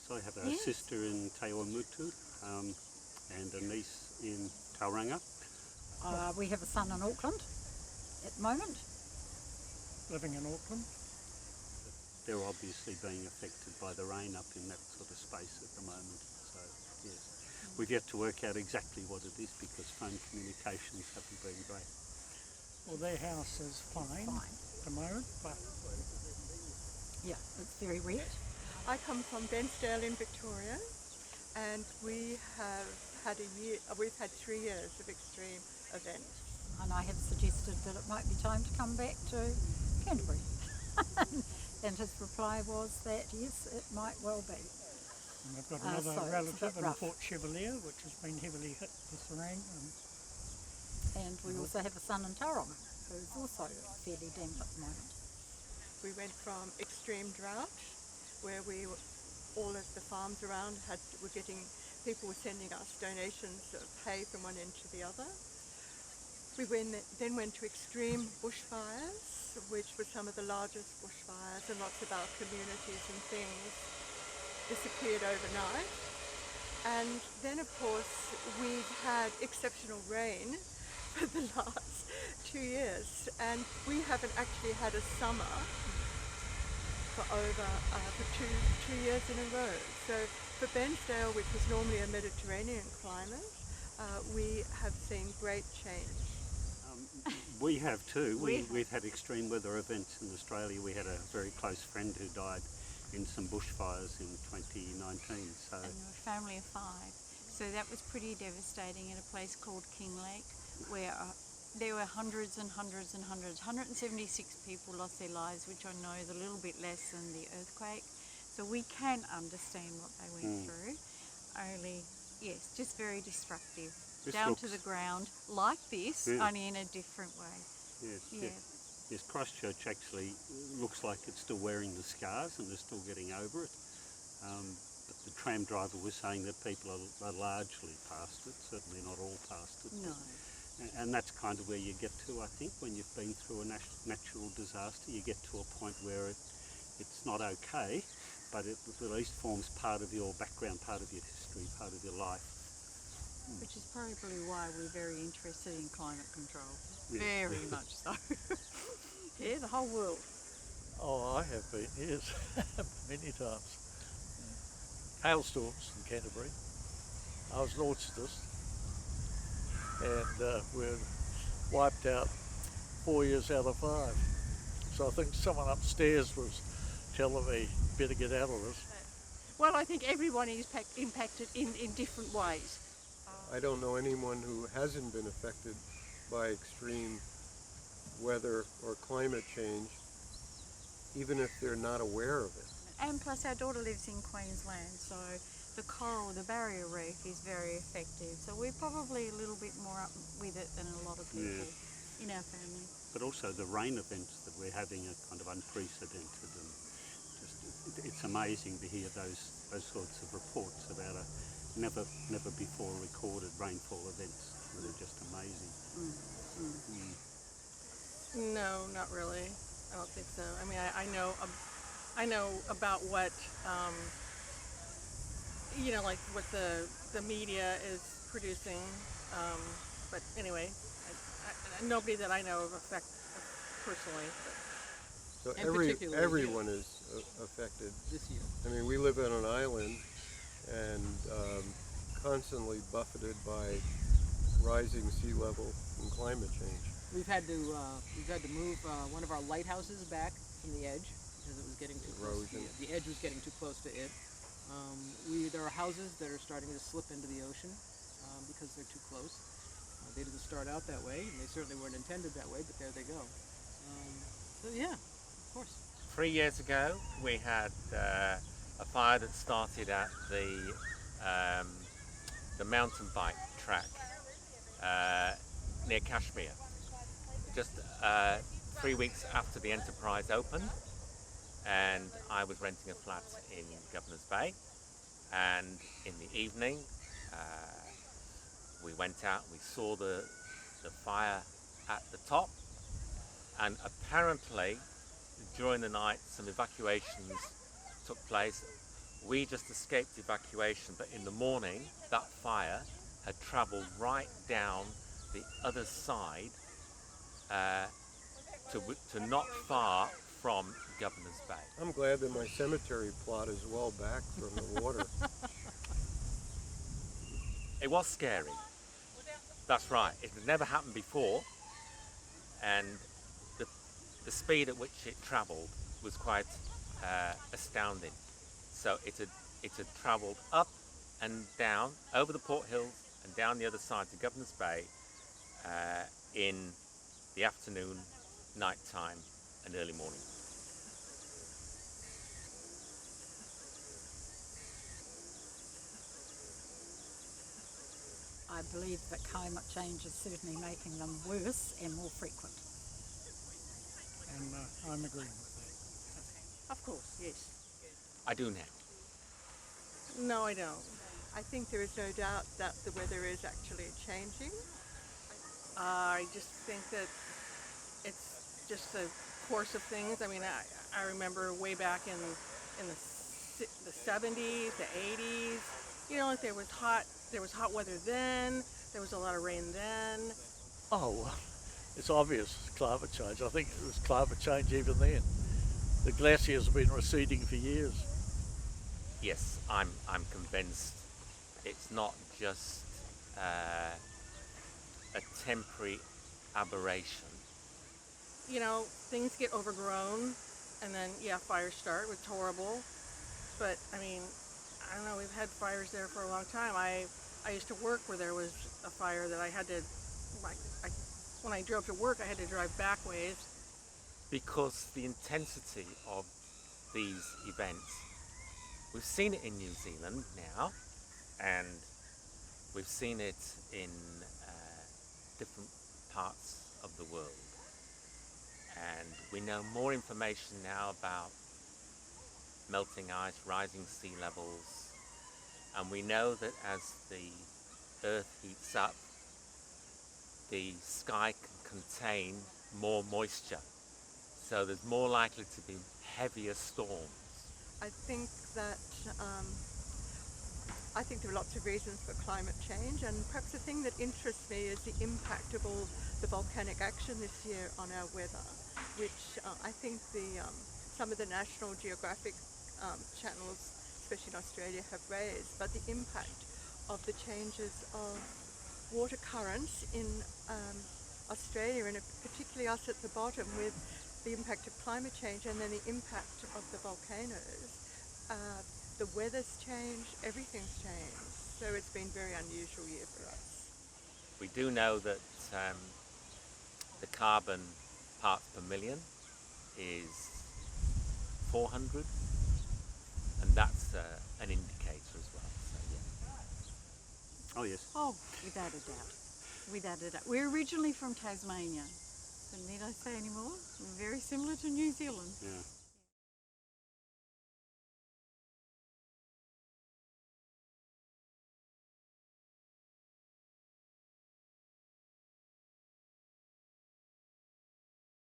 So I have a Yes. sister in Te Awamutu and a niece in Tauranga. We have a son in Auckland at the moment. Living in Auckland. They're obviously being affected by the rain up in that sort of space at the moment. So, yes. We've yet to work out exactly what it is because phone communications haven't been great. Well, their house is fine at the moment, but Yeah, it's very wet. I come from Bensdale in Victoria, and we have had we've had 3 years of extreme events. And I have suggested that it might be time to come back to Canterbury. And his reply was that yes, it might well be. I've got So another it's a relative bit in rough. Port Chevalier, which has been heavily hit with the rain. And we also have a son in Tauranga who's also fairly damp at the moment. We went from extreme drought, where all of the farms around people were sending us donations of hay from one end to the other. We then went to extreme bushfires, which were some of the largest bushfires, and lots of our communities and things disappeared overnight. And then, of course, we've had exceptional rain for the last 2 years, and we haven't actually had a summer for two years in a row. So for Bensdale, which was normally a Mediterranean climate, we have seen great change. We have too. We've had extreme weather events in Australia. We had a very close friend who died in some bushfires in 2019. So And we're a family of 5. So that was pretty devastating at a place called Kinglake, where there were hundreds and hundreds and hundreds. 176 people lost their lives, which I know is a little bit less than the earthquake. So we can understand what they went through. Only, yes, just very destructive. This Down looks- to the ground, like this, Yeah. only in a different way. yes, Yeah. yes, Christchurch actually looks like it's still wearing the scars and they're still getting over it. But the tram driver was saying that people are largely past it, certainly not all past it. No. And that's kind of where you get to, I think, when you've been through a natural disaster. You get to a point where it's not okay, but it at least forms part of your background, part of your history, part of your life. Which is probably why we're very interested in climate control. Yeah. Very much so. Yeah, the whole world. Oh, I have been, yes, many times. Hailstorms in Canterbury. I was an orchardist and we're wiped out 4 years out of 5. So I think someone upstairs was telling me, better get out of this. Well, I think everyone is impacted in different ways. I don't know anyone who hasn't been affected by extreme weather or climate change, even if they're not aware of it. And plus our daughter lives in Queensland, so the coral, the barrier reef is very effective. So we're probably a little bit more up with it than a lot of people in our family. But also the rain events that we're having are kind of unprecedented, and it's amazing to hear those sorts of reports about a never before recorded rainfall events. They're just amazing. No, not really. I don't think so. I mean, I know about what like what the media is producing, but anyway, nobody that I know of personally. So And particularly everyone is affected. This year. I mean, we live on an island and constantly buffeted by rising sea level and climate change. We've had to move one of our lighthouses back from the edge because it was getting too close. The edge was getting too close to it. There are houses that are starting to slip into the ocean because they're too close. They didn't start out that way, and they certainly weren't intended that way, but there they go. So yeah, of course. 3 years ago, we had a fire that started at the mountain bike track near Kashmir. Just 3 weeks after the enterprise opened, and I was renting a flat in Governor's Bay, and in the evening we went out, we saw the fire at the top, and apparently during the night some evacuations took place, We just escaped evacuation, but in the morning, that fire had travelled right down the other side to not far from Governor's Bay. I'm glad that my cemetery plot is well back from the water. It was scary. That's right. It had never happened before, and the speed at which it travelled was quite astounding. So it had travelled up and down over the Port Hills and down the other side to Governor's Bay in the afternoon, night time, and early morning. I believe that climate change is certainly making them worse and more frequent. And I'm agreeing with Of course, yes. I do now. No, I don't. I think there is no doubt that the weather is actually changing. I just think that it's just the course of things. I mean, I remember way back in the 70s, the 80s. You know, like there was hot weather then. There was a lot of rain then. Oh, well, it's obvious climate change. I think it was climate change even then. The glaciers have been receding for years. Yes, I'm convinced it's not just a temporary aberration. You know, things get overgrown, and then fires start. It's horrible, but I mean, I don't know. We've had fires there for a long time. I used to work where there was a fire that I had to, when I drove to work, I had to drive back ways. Because the intensity of these events, we've seen it in New Zealand now, and we've seen it in different parts of the world. And we know more information now about melting ice, rising sea levels, and we know that as the Earth heats up, the sky can contain more moisture. So there's more likely to be heavier storms. I think that there are lots of reasons for climate change, and perhaps the thing that interests me is the impact of all the volcanic action this year on our weather, which I think some of the National Geographic channels, especially in Australia, have raised. But the impact of the changes of water currents in Australia, and particularly us at the bottom, with the impact of climate change and then the impact of the volcanoes, the weather's changed, everything's changed. So it's been a very unusual year for us. We do know that the carbon parts per million is 400, and that's an indicator as well. So, yeah. Oh yes. Oh, without a doubt. Without a doubt. We're originally from Tasmania. So need I say any more? We're very similar to New Zealand. Yeah.